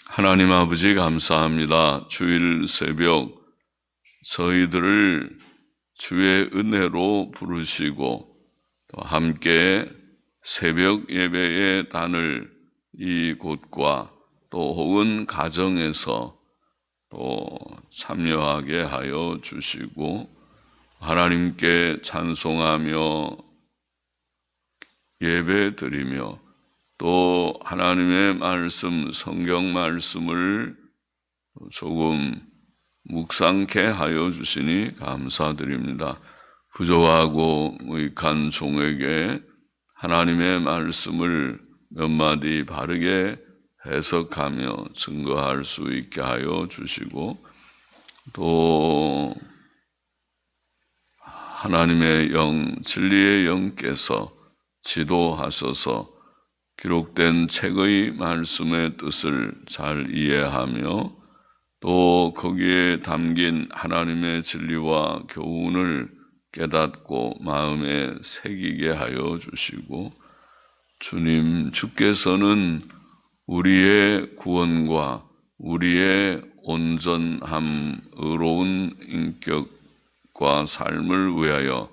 하나님 아버지 감사합니다. 주일 새벽 저희들을 주의 은혜로 부르시고 또 함께 새벽 예배의 단을 이곳과 또 혹은 가정에서 또 참여하게 하여 주시고 하나님께 찬송하며 예배 드리며 또 하나님의 말씀, 성경 말씀을 조금 묵상케 하여 주시니 감사드립니다. 부족하고 무익한 종에게 하나님의 말씀을 몇 마디 바르게 해석하며 증거할 수 있게 하여 주시고 또 하나님의 영, 진리의 영께서 지도하셔서 기록된 책의 말씀의 뜻을 잘 이해하며 또 거기에 담긴 하나님의 진리와 교훈을 깨닫고 마음에 새기게 하여 주시고 주님, 주께서는 우리의 구원과 우리의 온전함, 의로운 인격과 삶을 위하여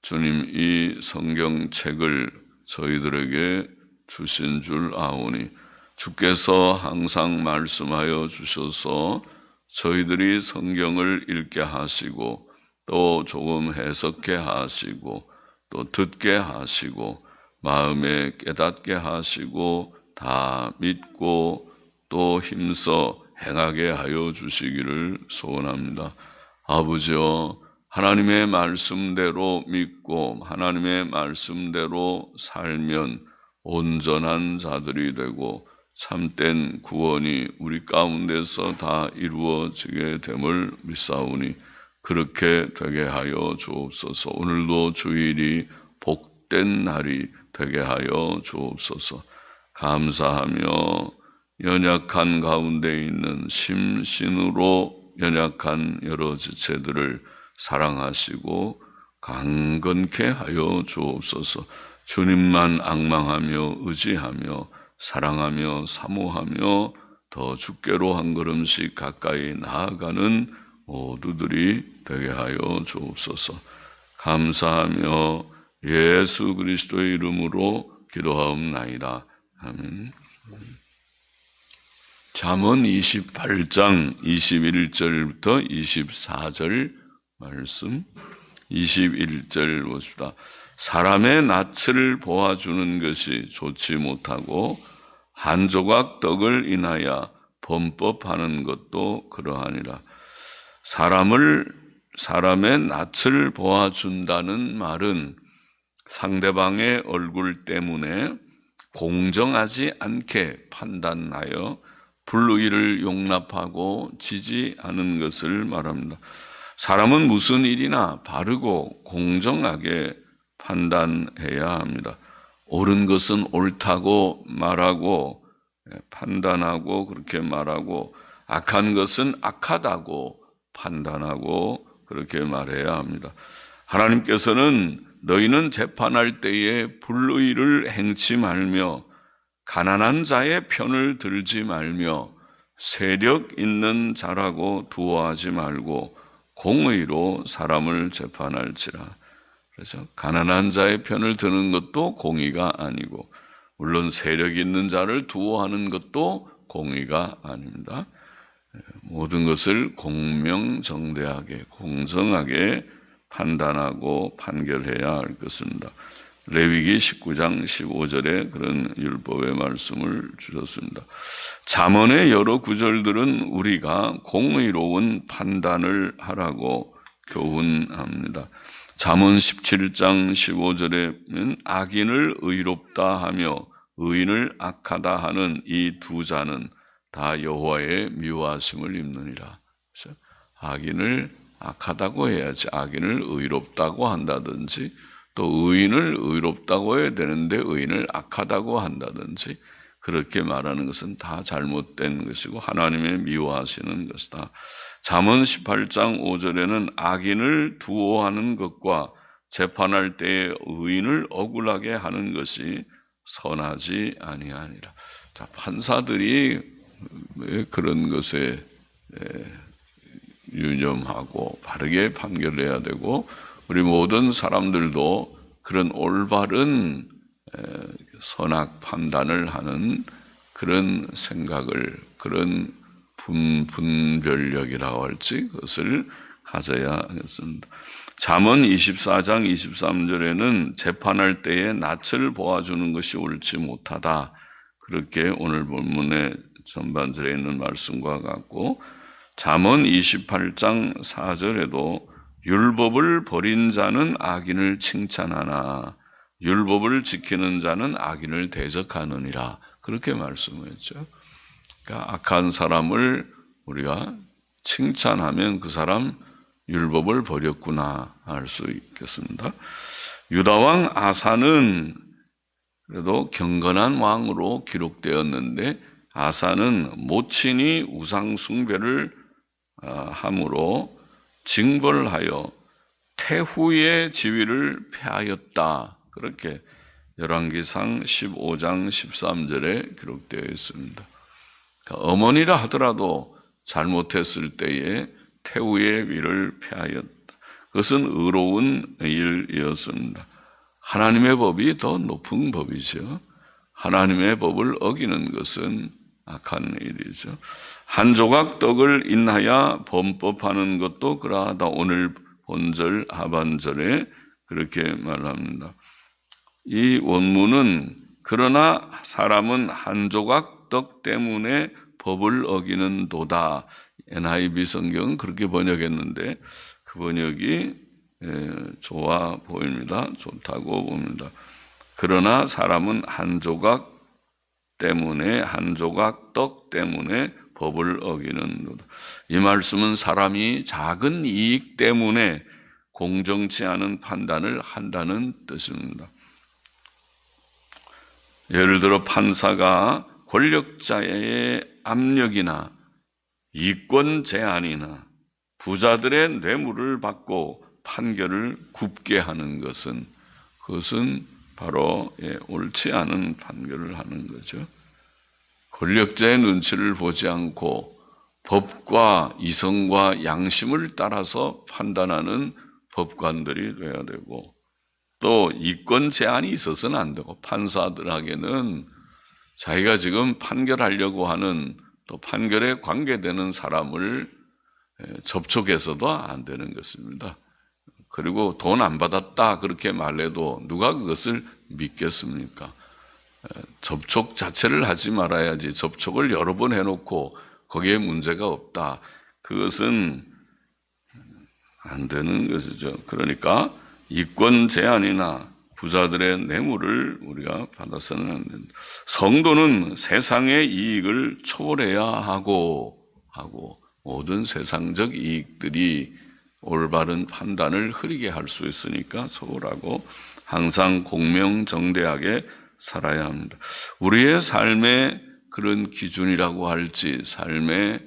주님 이 성경책을 저희들에게 주신 줄 아오니 주께서 항상 말씀하여 주셔서 저희들이 성경을 읽게 하시고 또 조금 해석해 하시고 또 듣게 하시고 마음에 깨닫게 하시고 다 믿고 또 힘써 행하게 하여 주시기를 소원합니다. 아버지여, 하나님의 말씀대로 믿고 하나님의 말씀대로 살면 온전한 자들이 되고 참된 구원이 우리 가운데서 다 이루어지게 됨을 믿사오니 그렇게 되게 하여 주옵소서. 오늘도 주일이 복된 날이 되게 하여 주옵소서. 감사하며 연약한 가운데 있는 심신으로 연약한 여러 지체들을 사랑하시고 강건케 하여 주옵소서. 주님만 앙망하며 의지하며 사랑하며 사모하며 더 주께로 한 걸음씩 가까이 나아가는 모두들이 되게 하여 주옵소서. 감사하며 예수 그리스도의 이름으로 기도하옵나이다. 아멘. 잠언 28장 21절부터 24절 말씀 21절 보십시다. 사람의 낯을 보아주는 것이 좋지 못하고 한 조각 떡을 인하여 범법하는 것도 그러하니라. 사람의 낯을 보아준다는 말은 상대방의 얼굴 때문에 공정하지 않게 판단하여 불의를 용납하고 지지하는 것을 말합니다. 사람은 무슨 일이나 바르고 공정하게 판단해야 합니다. 옳은 것은 옳다고 말하고 판단하고 그렇게 말하고 악한 것은 악하다고 판단하고 그렇게 말해야 합니다. 하나님께서는 너희는 재판할 때에 불의를 행치 말며 가난한 자의 편을 들지 말며 세력 있는 자라고 두어하지 말고 공의로 사람을 재판할지라. 그렇죠? 가난한 자의 편을 드는 것도 공의가 아니고 물론 세력 있는 자를 두어하는 것도 공의가 아닙니다. 모든 것을 공명정대하게 공정하게 판단하고 판결해야 할 것입니다. 레위기 19장 15절에 그런 율법의 말씀을 주셨습니다. 잠언의 여러 구절들은 우리가 공의로운 판단을 하라고 교훈합니다. 잠언 17장 15절에는 악인을 의롭다 하며 의인을 악하다 하는 이 두 자는 다 여호와의 미워하심을 입느니라. 그래서 악인을 악하다고 해야지 악인을 의롭다고 한다든지 또 의인을 의롭다고 해야 되는데 의인을 악하다고 한다든지 그렇게 말하는 것은 다 잘못된 것이고 하나님의 미워하시는 것이다. 잠언 18장 5절에는 악인을 두어하는 것과 재판할 때에 의인을 억울하게 하는 것이 선하지 아니하니라. 자, 판사들이 그런 것에 유념하고 바르게 판결해야 되고, 우리 모든 사람들도 그런 올바른 선악 판단을 하는 그런 생각을, 그런 분별력이라고 할지 그것을 가져야 하겠습니다. 잠언 24장 23절에는 재판할 때에 낯을 보아주는 것이 옳지 못하다, 그렇게 오늘 본문의 전반절에 있는 말씀과 같고, 잠언 28장 4절에도 율법을 버린 자는 악인을 칭찬하나 율법을 지키는 자는 악인을 대적하느니라, 그렇게 말씀했죠. 그러니까 악한 사람을 우리가 칭찬하면 그 사람 율법을 버렸구나 할 수 있겠습니다. 유다왕 아사는 그래도 경건한 왕으로 기록되었는데, 아사는 모친이 우상 숭배를 함으로 징벌하여 태후의 지위를 폐하였다, 그렇게 열왕기상 15장 13절에 기록되어 있습니다. 그러니까 어머니라 하더라도 잘못했을 때에 태후의 위를 폐하였다. 그것은 의로운 일이었습니다. 하나님의 법이 더 높은 법이죠. 하나님의 법을 어기는 것은 악한 일이죠. 한 조각 떡을 인하여 범법하는 것도 그러하다. 오늘 본절 하반절에 그렇게 말합니다. 이 원문은 그러나 사람은 한 조각 떡 때문에 법을 어기는 도다. NIV 성경은 그렇게 번역했는데 그 번역이 좋아 보입니다. 좋다고 봅니다. 그러나 사람은 한 조각 때문에, 한 조각 떡 때문에 법을 어기는 도다. 이 말씀은 사람이 작은 이익 때문에 공정치 않은 판단을 한다는 뜻입니다. 예를 들어 판사가 권력자의 압력이나 이권 제한이나 부자들의 뇌물을 받고 판결을 굽게 하는 것은, 그것은 바로 옳지 않은 판결을 하는 거죠. 권력자의 눈치를 보지 않고 법과 이성과 양심을 따라서 판단하는 법관들이 돼야 되고, 또 이권 제한이 있어서는 안 되고, 판사들에게는 자기가 지금 판결하려고 하는, 또 판결에 관계되는 사람을 접촉해서도 안 되는 것입니다. 그리고 돈 안 받았다 그렇게 말해도 누가 그것을 믿겠습니까? 접촉 자체를 하지 말아야지. 접촉을 여러 번 해놓고 거기에 문제가 없다, 그것은 안 되는 것이죠. 그러니까 이권 제한이나 부자들의 뇌물을 우리가 받아서는 안 된다. 성도는 세상의 이익을 초월해야 하고 모든 세상적 이익들이 올바른 판단을 흐리게 할 수 있으니까 초월하고 항상 공명정대하게 살아야 합니다. 우리의 삶의 그런 기준이라고 할지, 삶의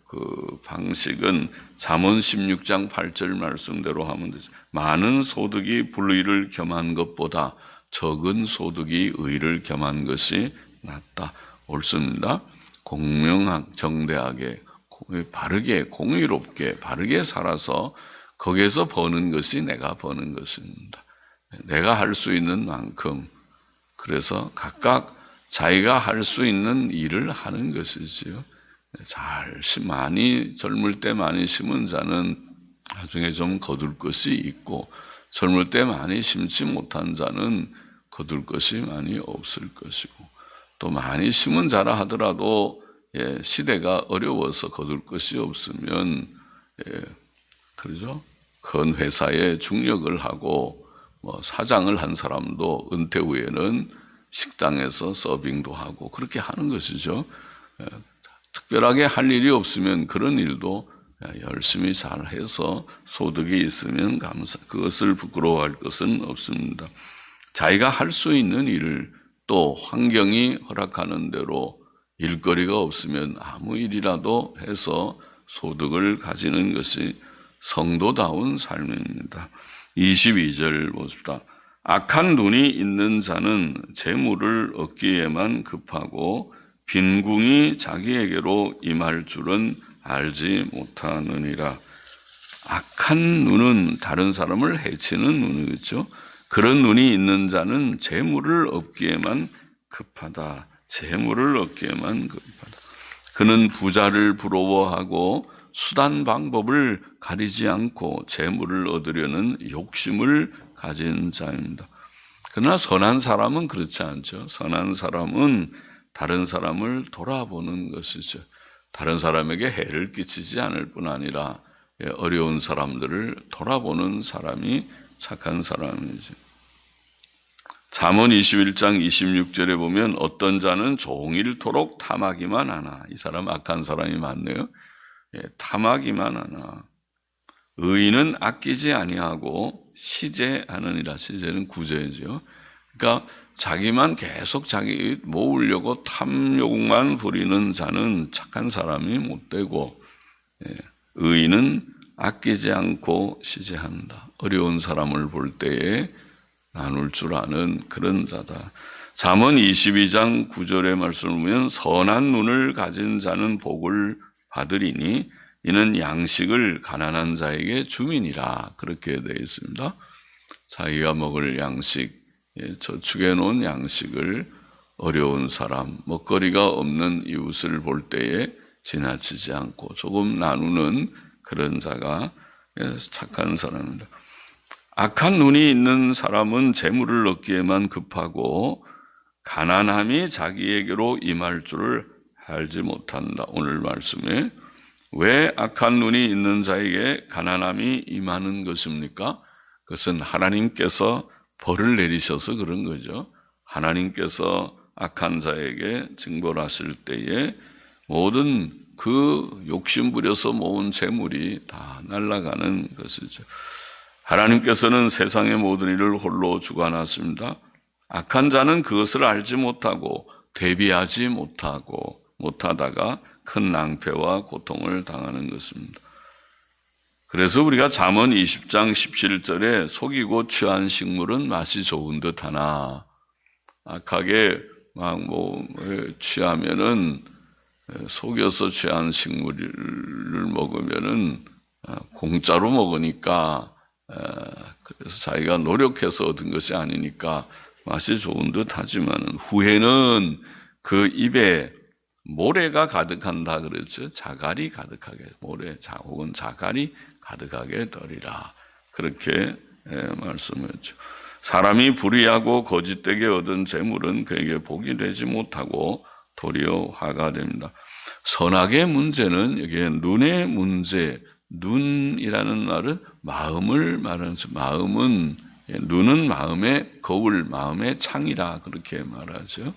그 방식은 잠언 16장 8절 말씀대로 하면 되죠. 많은 소득이 불의를 겸한 것보다 적은 소득이 의를 겸한 것이 낫다. 옳습니다. 공명정대하게, 바르게, 공의롭게, 바르게 살아서 거기에서 버는 것이 내가 버는 것입니다. 내가 할 수 있는 만큼, 그래서 각각 자기가 할 수 있는 일을 하는 것이지요. 많이 젊을 때 많이 심은 자는 나중에 좀 거둘 것이 있고, 젊을 때 많이 심지 못한 자는 거둘 것이 많이 없을 것이고, 또 많이 심은 자라 하더라도 시대가 어려워서 거둘 것이 없으면 그러죠. 큰 회사에 중역을 하고 사장을 한 사람도 은퇴 후에는 식당에서 서빙도 하고 그렇게 하는 것이죠. 특별하게 할 일이 없으면 그런 일도 열심히 잘해서 소득이 있으면 그것을 부끄러워할 것은 없습니다. 자기가 할 수 있는 일을, 또 환경이 허락하는 대로 일거리가 없으면 아무 일이라도 해서 소득을 가지는 것이 성도다운 삶입니다. 22절 보십시다. 악한 눈이 있는 자는 재물을 얻기에만 급하고 빈궁이 자기에게로 임할 줄은 알지 못하느니라. 악한 눈은 다른 사람을 해치는 눈이죠. 그런 눈이 있는 자는 재물을 얻기에만 급하다. 재물을 얻기에만 급하다. 그는 부자를 부러워하고 수단 방법을 가리지 않고 재물을 얻으려는 욕심을 가진 자입니다. 그러나 선한 사람은 그렇지 않죠. 선한 사람은 다른 사람을 돌아보는 것이죠. 다른 사람에게 해를 끼치지 않을 뿐 아니라 어려운 사람들을 돌아보는 사람이 착한 사람이죠. 잠언 21장 26절에 보면 어떤 자는 종일토록 탐하기만 하나. 이 사람 악한 사람이 많네요. 탐하기만 하나. 의인은 아끼지 아니하고 시제하느니라. 시제는 구제죠. 그러니까 자기만 계속 자기 모으려고 탐욕만 부리는 자는 착한 사람이 못 되고, 의인은 아끼지 않고 시제한다. 어려운 사람을 볼 때에 나눌 줄 아는 그런 자다. 잠언 22장 9절의 말씀을 보면 선한 눈을 가진 자는 복을 받으리니 이는 양식을 가난한 자에게 주민이라. 그렇게 되어 있습니다. 자기가 먹을 양식, 저축해 놓은 양식을 어려운 사람, 먹거리가 없는 이웃을 볼 때에 지나치지 않고 조금 나누는 그런 자가 착한 사람입니다. 악한 눈이 있는 사람은 재물을 얻기에만 급하고 가난함이 자기에게로 임할 줄을 알지 못한다. 오늘 말씀에 왜 악한 눈이 있는 자에게 가난함이 임하는 것입니까? 그것은 하나님께서 벌을 내리셔서 그런 거죠. 하나님께서 악한 자에게 징벌하실 때에 모든 그 욕심 부려서 모은 재물이 다 날아가는 것이죠. 하나님께서는 세상의 모든 일을 홀로 주관하십니다. 악한 자는 그것을 알지 못하고 대비하지 못하다가 큰 낭패와 고통을 당하는 것입니다. 그래서 우리가 잠언 20장 17절에 속이고 취한 식물은 맛이 좋은 듯 하나, 악하게 취하면은 속여서 취한 식물을 먹으면은 공짜로 먹으니까, 그래서 자기가 노력해서 얻은 것이 아니니까 맛이 좋은 듯 하지만 후에는 그 입에 모래가 가득한다 그랬죠. 자갈이 가득하게, 모래 혹은 자갈이 가득하게 되리라. 그렇게 말씀했죠. 사람이 불의하고 거짓되게 얻은 재물은 그에게 복이 되지 못하고 도리어 화가 됩니다. 선악의 문제는 여기에 눈의 문제, 눈이라는 말은 마음을 말하는 것이죠. 눈은 마음의 거울, 마음의 창이라 그렇게 말하죠.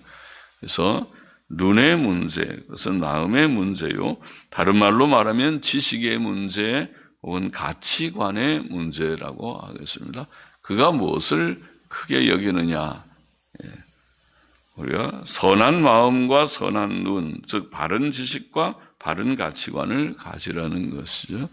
그래서 눈의 문제, 그것은 마음의 문제요. 다른 말로 말하면 지식의 문제 혹은 가치관의 문제라고 하겠습니다. 그가 무엇을 크게 여기느냐. 우리가 선한 마음과 선한 눈, 즉 바른 지식과 바른 가치관을 가지라는 것이죠.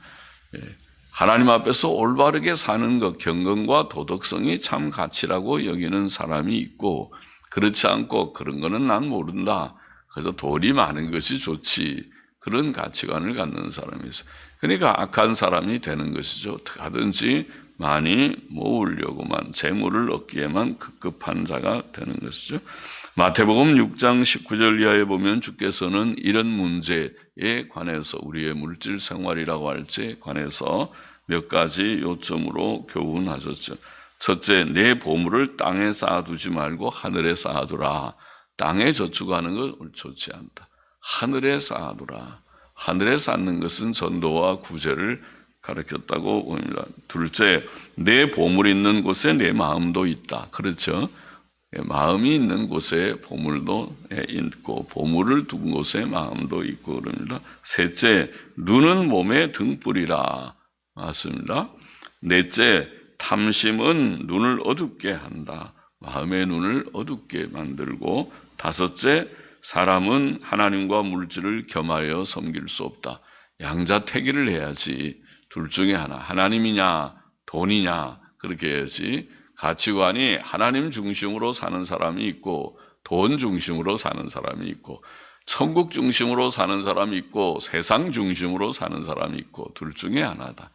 하나님 앞에서 올바르게 사는 것, 경건과 도덕성이 참 가치라고 여기는 사람이 있고, 그렇지 않고 그런 거는 난 모른다. 그래서 돈이 많은 것이 좋지. 그런 가치관을 갖는 사람이 있어요. 그러니까 악한 사람이 되는 것이죠. 어떻게 하든지 많이 모으려고만, 재물을 얻기에만 급급한 자가 되는 것이죠. 마태복음 6장 19절 이하에 보면 주께서는 이런 문제에 관해서, 우리의 물질 생활이라고 할지에 관해서 몇 가지 요점으로 교훈하셨죠. 첫째, 내 보물을 땅에 쌓아두지 말고 하늘에 쌓아두라. 땅에 저축하는 건 좋지 않다. 하늘에 쌓아두라. 하늘에 쌓는 것은 전도와 구제를 가르쳤다고 봅니다. 둘째, 내 보물이 있는 곳에 내 마음도 있다. 그렇죠? 마음이 있는 곳에 보물도 있고, 보물을 둔 곳에 마음도 있고 그럽니다. 셋째, 눈은 몸의 등불이라. 맞습니다. 넷째, 탐심은 눈을 어둡게 한다. 마음의 눈을 어둡게 만들고, 다섯째, 사람은 하나님과 물질을 겸하여 섬길 수 없다. 양자택일을 해야지. 둘 중에 하나, 하나님이냐 돈이냐 그렇게 해야지. 가치관이 하나님 중심으로 사는 사람이 있고 돈 중심으로 사는 사람이 있고, 천국 중심으로 사는 사람이 있고 세상 중심으로 사는 사람이 있고 둘 중에 하나다.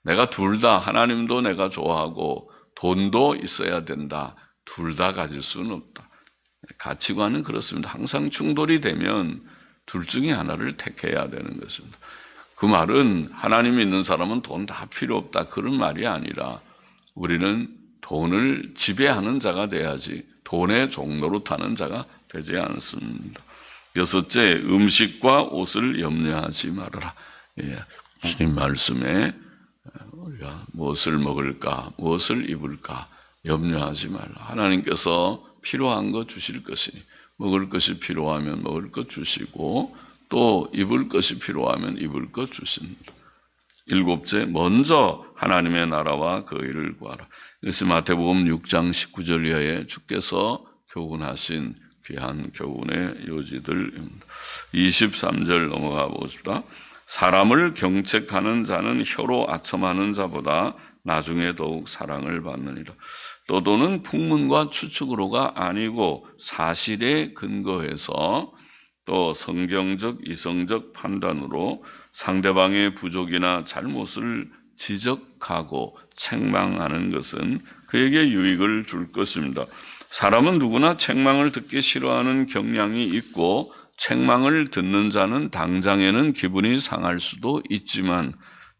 내가 둘 다, 하나님도 내가 좋아하고 돈도 있어야 된다. 둘 다 가질 수는 없다. 가치관은 그렇습니다. 항상 충돌이 되면 둘 중에 하나를 택해야 되는 것입니다. 그 말은 하나님이 있는 사람은 돈 다 필요 없다. 그런 말이 아니라 우리는 돈을 지배하는 자가 돼야지 돈의 종로로 타는 자가 되지 않습니다. 여섯째, 음식과 옷을 염려하지 말아라. 주님 말씀에 우리가 무엇을 먹을까, 무엇을 입을까 염려하지 말라. 하나님께서 필요한 것 주실 것이니 먹을 것이 필요하면 먹을 것 주시고 또 입을 것이 필요하면 입을 것 주십니다. 일곱째, 먼저 하나님의 나라와 그 일을 구하라. 이것이 마태복음 6장 19절 이하에 주께서 교훈하신 귀한 교훈의 요지들입니다. 23절 넘어가 보십시다. 사람을 경책하는 자는 혀로 아첨하는 자보다 나중에 더욱 사랑을 받느니라. 떠도는 풍문과 추측으로가 아니고 사실에 근거해서 또 성경적, 이성적 판단으로 상대방의 부족이나 잘못을 지적하고 책망하는 것은 그에게 유익을 줄 것입니다. 사람은 누구나 책망을 듣기 싫어하는 경향이 있고 책망을 듣는 자는 당장에는 기분이 상할 수도 있지만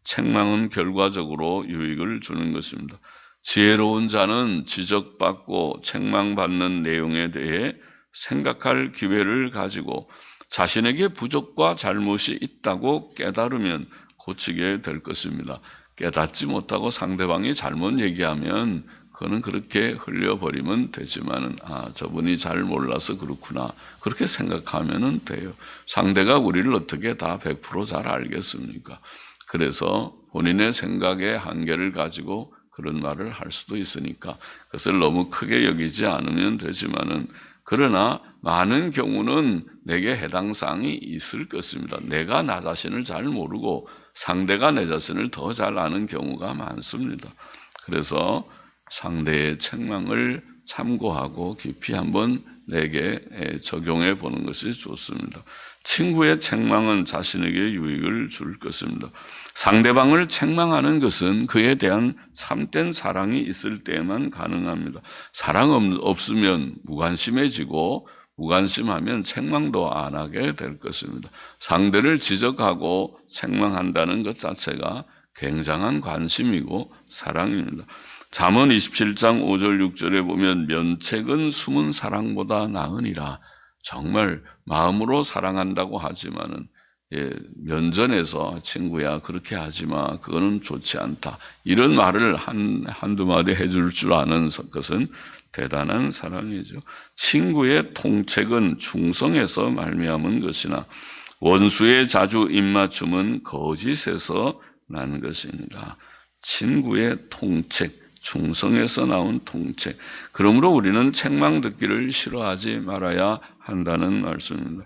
책망은 결과적으로 유익을 주는 것입니다. 지혜로운 자는 지적받고 책망받는 내용에 대해 생각할 기회를 가지고 자신에게 부족과 잘못이 있다고 깨달으면 고치게 될 것입니다. 깨닫지 못하고 상대방이 잘못 얘기하면 그거는 그렇게 흘려버리면 되지만은 저분이 잘 몰라서 그렇구나 그렇게 생각하면은 돼요. 상대가 우리를 어떻게 다 100% 잘 알겠습니까? 그래서 본인의 생각의 한계를 가지고 그런 말을 할 수도 있으니까 그것을 너무 크게 여기지 않으면 되지만은 그러나 많은 경우는 내게 해당 사항이 있을 것입니다. 내가 나 자신을 잘 모르고 상대가 내 자신을 더 잘 아는 경우가 많습니다. 그래서 상대의 책망을 참고하고 깊이 한번 내게 적용해 보는 것이 좋습니다. 친구의 책망은 자신에게 유익을 줄 것입니다. 상대방을 책망하는 것은 그에 대한 참된 사랑이 있을 때에만 가능합니다. 사랑 없으면 무관심해지고 무관심하면 책망도 안 하게 될 것입니다. 상대를 지적하고 책망한다는 것 자체가 굉장한 관심이고 사랑입니다. 잠언 27장 5절 6절에 보면 면책은 숨은 사랑보다 나으니라. 정말 마음으로 사랑한다고 하지만은 면전에서 친구야 그렇게 하지 마. 그거는 좋지 않다. 이런 말을 한두 마디 해줄 줄 아는 것은 대단한 사랑이죠. 친구의 통책은 충성에서 말미암은 것이나 원수의 자주 입맞춤은 거짓에서 난 것입니다. 친구의 통책, 충성에서 나온 통책. 그러므로 우리는 책망 듣기를 싫어하지 말아야 한다는 말씀입니다.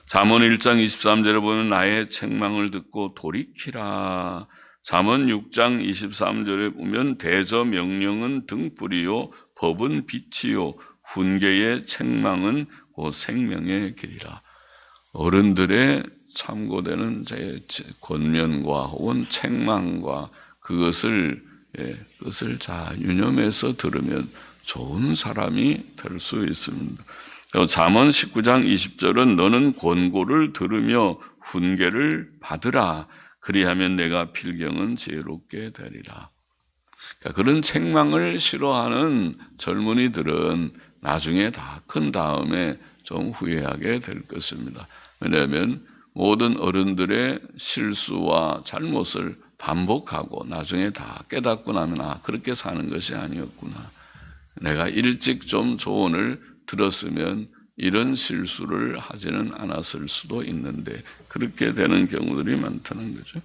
잠언 1장 23절에 보면 나의 책망을 듣고 돌이키라. 잠언 6장 23절에 보면 대저 명령은 등불이요 법은 빛이요 훈계의 책망은 곧 생명의 길이라. 어른들의 참고되는 제 권면과 혹은 책망과 그것을 잘 유념해서 들으면 좋은 사람이 될 수 있습니다. 잠언 19장 20절은 너는 권고를 들으며 훈계를 받으라. 그리하면 내가 필경은 지혜롭게 되리라. 그러니까 그런 책망을 싫어하는 젊은이들은 나중에 다 큰 다음에 좀 후회하게 될 것입니다. 왜냐하면 모든 어른들의 실수와 잘못을 반복하고 나중에 다 깨닫고 나면 그렇게 사는 것이 아니었구나. 내가 일찍 좀 조언을 들었으면 이런 실수를 하지는 않았을 수도 있는데 그렇게 되는 경우들이 많다는 거죠.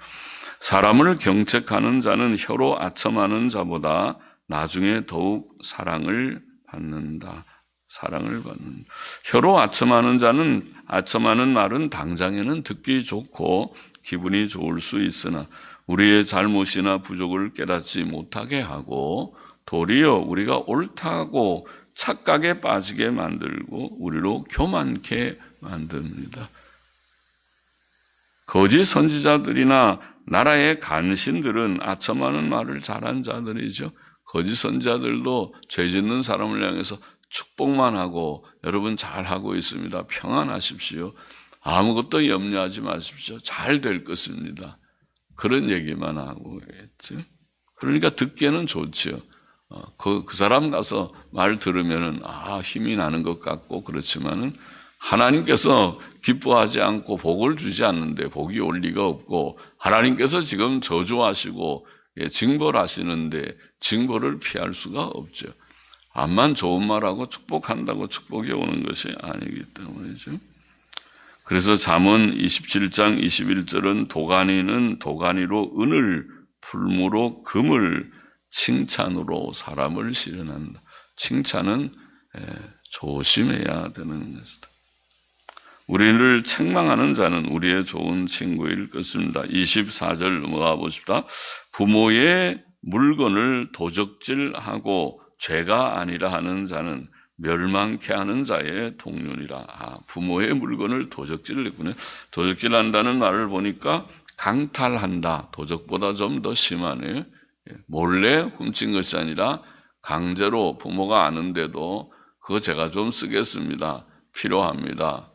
사람을 경책하는 자는 혀로 아첨하는 자보다 나중에 더욱 사랑을 받는다. 사랑을 받는다. 혀로 아첨하는 자는 아첨하는 말은 당장에는 듣기 좋고 기분이 좋을 수 있으나 우리의 잘못이나 부족을 깨닫지 못하게 하고 도리어 우리가 옳다고 착각에 빠지게 만들고 우리로 교만케 만듭니다. 거짓 선지자들이나 나라의 간신들은 아첨하는 말을 잘한 자들이죠. 거짓 선지자들도 죄 짓는 사람을 향해서 축복만 하고 여러분 잘하고 있습니다. 평안하십시오. 아무것도 염려하지 마십시오. 잘 될 것입니다. 그런 얘기만 하고 있죠. 그러니까 듣기에는 좋지요. 그 사람 가서 말 들으면은 힘이 나는 것 같고 그렇지만은 하나님께서 기뻐하지 않고 복을 주지 않는데 복이 올 리가 없고 하나님께서 지금 저주하시고 징벌 하시는데 징벌을 피할 수가 없죠. 암만 좋은 말하고 축복한다고 축복이 오는 것이 아니기 때문이죠. 그래서 잠언 27장 21절은 도가니는 도가니로 은을, 풀무로 금을, 칭찬으로 사람을 실현한다. 칭찬은 조심해야 되는 것이다. 우리를 책망하는 자는 우리의 좋은 친구일 것입니다. 24절 넘어가 보십시다. 부모의 물건을 도적질하고 죄가 아니라 하는 자는 멸망케 하는 자의 동료니라. 부모의 물건을 도적질을 했군요. 도적질한다는 말을 보니까 강탈한다. 도적보다 좀 더 심하네요. 몰래 훔친 것이 아니라 강제로 부모가 아는데도 그거 제가 좀 쓰겠습니다. 필요합니다.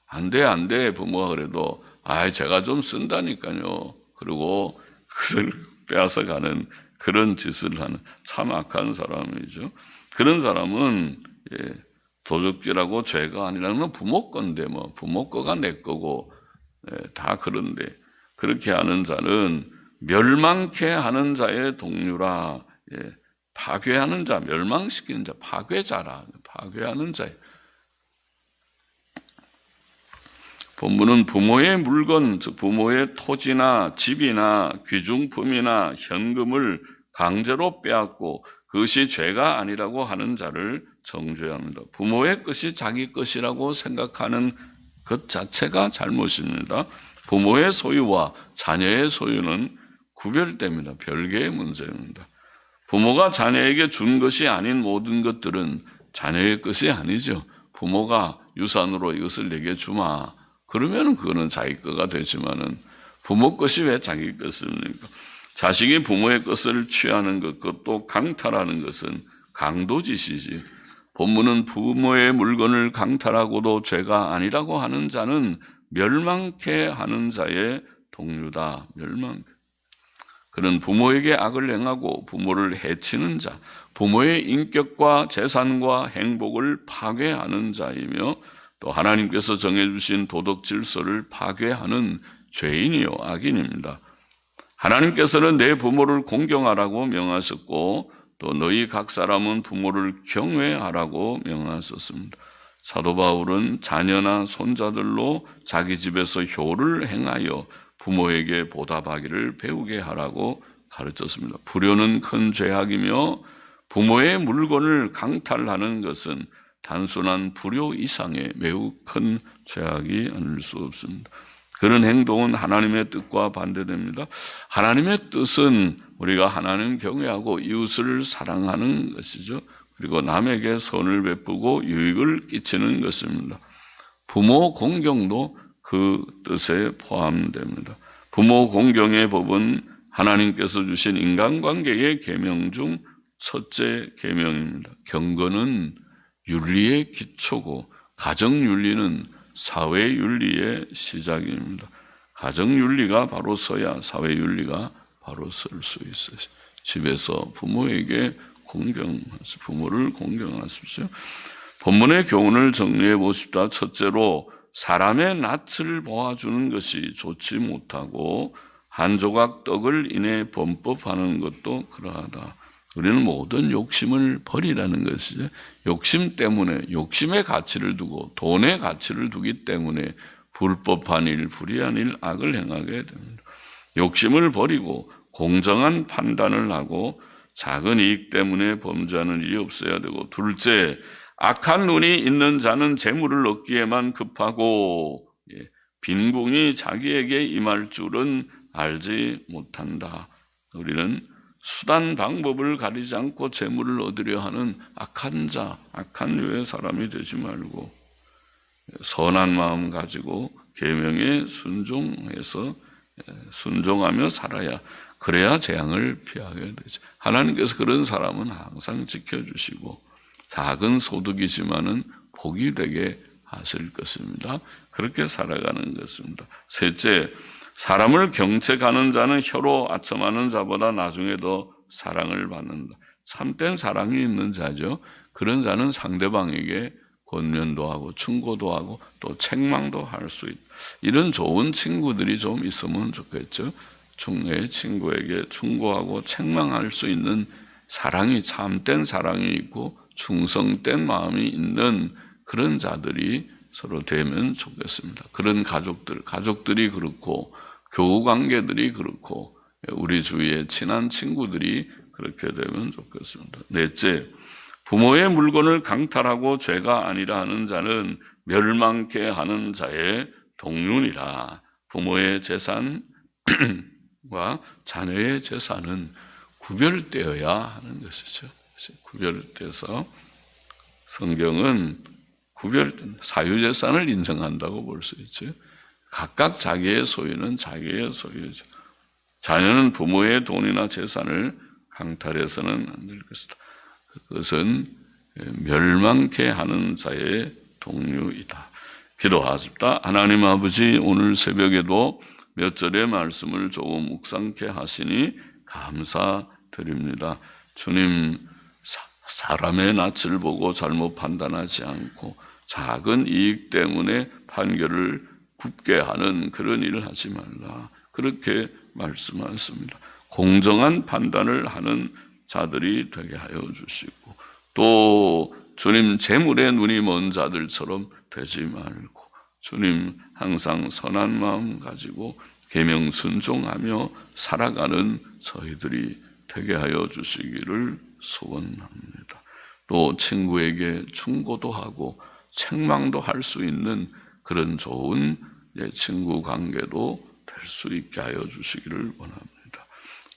안 돼. 부모가 그래도 제가 좀 쓴다니까요. 그리고 그것을 빼앗아 가는 그런 짓을 하는 참 악한 사람이죠. 그런 사람은 도적질하고 죄가 아니라는 부모 건데 부모 거가 내 거고 다 그런데 그렇게 하는 자는 멸망케 하는 자의 동료라. 파괴하는 자, 멸망시키는 자, 파괴자라. 파괴하는 자예요. 본문은 부모의 물건, 즉 부모의 토지나 집이나 귀중품이나 현금을 강제로 빼앗고 그것이 죄가 아니라고 하는 자를 정죄합니다. 부모의 것이 자기 것이라고 생각하는 것 자체가 잘못입니다. 부모의 소유와 자녀의 소유는 구별됩니다. 별개의 문제입니다. 부모가 자녀에게 준 것이 아닌 모든 것들은 자녀의 것이 아니죠. 부모가 유산으로 이것을 내게 주마. 그러면 그거는 자기 거가 되지만은 부모 것이 왜 자기 것입니까? 자식이 부모의 것을 취하는 것, 그것도 강탈하는 것은 강도짓이지. 본문은 부모의 물건을 강탈하고도 죄가 아니라고 하는 자는 멸망케 하는 자의 동료다. 멸망. 그는 부모에게 악을 행하고 부모를 해치는 자, 부모의 인격과 재산과 행복을 파괴하는 자이며 또 하나님께서 정해주신 도덕 질서를 파괴하는 죄인이요 악인입니다. 하나님께서는 내 부모를 공경하라고 명하셨고 또 너희 각 사람은 부모를 경외하라고 명하셨습니다. 사도 바울은 자녀나 손자들로 자기 집에서 효를 행하여 부모에게 보답하기를 배우게 하라고 가르쳤습니다. 불효는 큰 죄악이며 부모의 물건을 강탈하는 것은 단순한 불효 이상의 매우 큰 죄악이 아닐 수 없습니다. 그런 행동은 하나님의 뜻과 반대됩니다. 하나님의 뜻은 우리가 하나님 경외하고 이웃을 사랑하는 것이죠. 그리고 남에게 선을 베푸고 유익을 끼치는 것입니다. 부모 공경도 그 뜻에 포함됩니다. 부모 공경의 법은 하나님께서 주신 인간관계의 계명 중 첫째 계명입니다. 경건은 윤리의 기초고 가정윤리는 사회윤리의 시작입니다. 가정윤리가 바로 서야 사회윤리가 바로 설 수 있어요. 집에서 부모에게 부모를 공경하십시오. 본문의 교훈을 정리해 보십시다. 첫째로 사람의 낯을 보아주는 것이 좋지 못하고 한 조각 떡을 인해 범법하는 것도 그러하다. 우리는 모든 욕심을 버리라는 것이죠. 욕심 때문에 욕심의 가치를 두고 돈의 가치를 두기 때문에 불법한 일, 불의한 일, 악을 행하게 됩니다. 욕심을 버리고 공정한 판단을 하고 작은 이익 때문에 범죄하는 일이 없어야 되고, 둘째, 악한 눈이 있는 자는 재물을 얻기에만 급하고 빈궁이 자기에게 임할 줄은 알지 못한다. 우리는 수단 방법을 가리지 않고 재물을 얻으려 하는 악한 자, 악한 류의 사람이 되지 말고 선한 마음 가지고 계명에 순종하며 살아야, 그래야 재앙을 피하게 되죠. 하나님께서 그런 사람은 항상 지켜주시고 작은 소득이지만은 복이 되게 하실 것입니다. 그렇게 살아가는 것입니다. 셋째, 사람을 경책하는 자는 혀로 아첨하는 자보다 나중에 더 사랑을 받는다. 참된 사랑이 있는 자죠. 그런 자는 상대방에게 권면도 하고 충고도 하고 또 책망도 할 수 있다. 이런 좋은 친구들이 좀 있으면 좋겠죠. 내 친구에게 충고하고 책망할 수 있는 사랑이, 참된 사랑이 있고 충성된 마음이 있는 그런 자들이 서로 되면 좋겠습니다. 그런 가족들이 그렇고 교우 관계들이 그렇고 우리 주위의 친한 친구들이 그렇게 되면 좋겠습니다. 넷째, 부모의 물건을 강탈하고 죄가 아니라 하는 자는 멸망케 하는 자의 동륜이라. 부모의 재산과 자녀의 재산은 구별되어야 하는 것이죠. 구별돼서 성경은 사유재산을 인정한다고 볼 수 있죠. 각각 자기의 소유는 자기의 소유죠. 자녀는 부모의 돈이나 재산을 강탈해서는 안 될 것이다. 그것은 멸망케 하는 자의 동류이다. 기도하십니다. 하나님 아버지, 오늘 새벽에도 몇 절의 말씀을 조금 묵상케 하시니 감사드립니다. 주님, 사람의 낯을 보고 잘못 판단하지 않고 작은 이익 때문에 판결을 굽게 하는 그런 일을 하지 말라. 그렇게 말씀하셨습니다. 공정한 판단을 하는 자들이 되게 하여 주시고, 또 주님 재물에 눈이 먼 자들처럼 되지 말고 주님 항상 선한 마음 가지고 계명 순종하며 살아가는 저희들이 되게 하여 주시기를 소원합니다. 또 친구에게 충고도 하고 책망도 할 수 있는 그런 좋은 친구 관계도 될 수 있게 하여 주시기를 원합니다.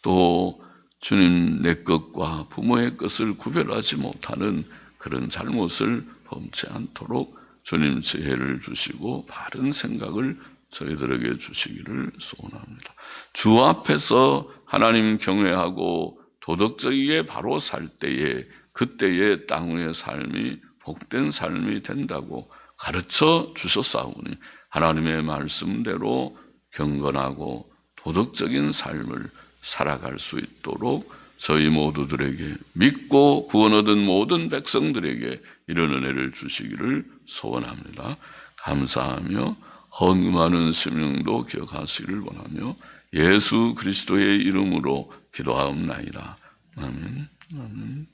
또 주님, 내 것과 부모의 것을 구별하지 못하는 그런 잘못을 범치 않도록 주님 지혜를 주시고 바른 생각을 저희들에게 주시기를 소원합니다. 주 앞에서 하나님 경외하고 도덕적이게 바로 살 때에 그때의 땅 위의 삶이 복된 삶이 된다고 가르쳐 주셨사오니 하나님의 말씀대로 경건하고 도덕적인 삶을 살아갈 수 있도록 저희 모두들에게, 믿고 구원 얻은 모든 백성들에게 이런 은혜를 주시기를 소원합니다. 감사하며 헌금하는 심령도 기억하시기를 원하며 예수 그리스도의 이름으로 기도하옵나이다. 아멘. 아멘.